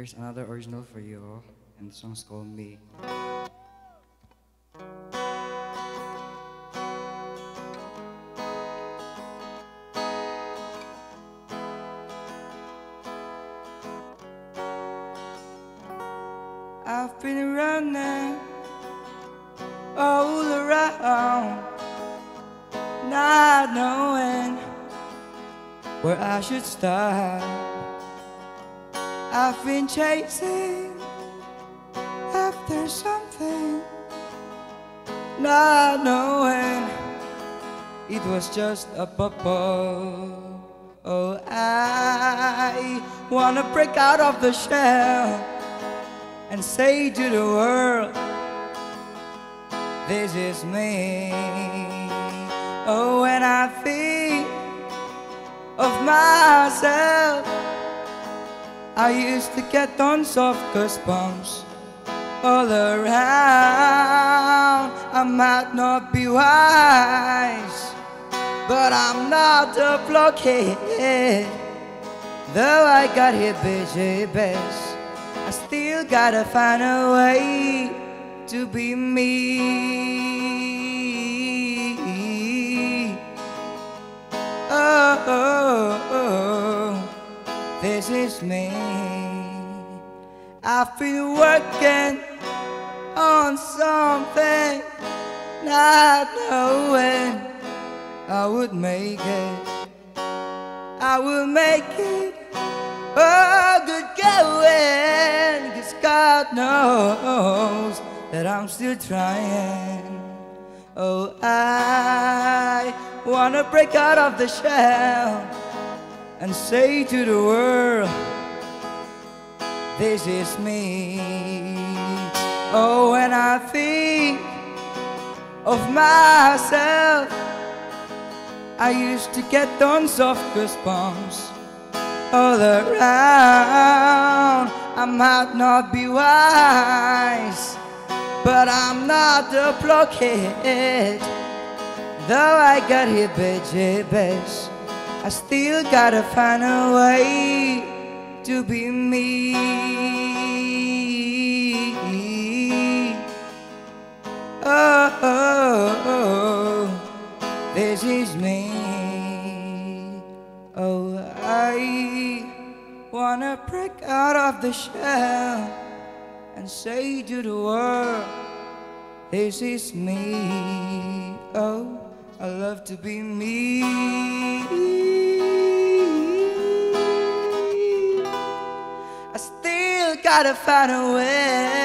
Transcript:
Here's another original for you, and the song's called Me. I've been running all around, not knowing where I should start. I've been chasing after something, not knowing it was just a bubble. Oh, I wanna break out of the shell and say to the world, this is me. Oh, when I think of myself, I used to get tons of goosebumps all around. I might not be wise, but I'm not a blockhead. Though I got here busy best, I still gotta find a way to be me. Oh, oh, oh, this is me. I've been working on something, not knowing I would make it. I will make it. Oh, good going, 'cause God knows that I'm still trying. Oh, I wanna break out of the shell and say to the world, this is me. Oh, when I think of myself, I used to get tons of goosebumps all around. I might not be wise, but I'm not a blockhead. Though I got here best, I still gotta find a way to be me. Oh, oh, oh, this is me. Oh, I wanna break out of the shell and say to the world, this is me. Oh, I love to be me. I still gotta find a way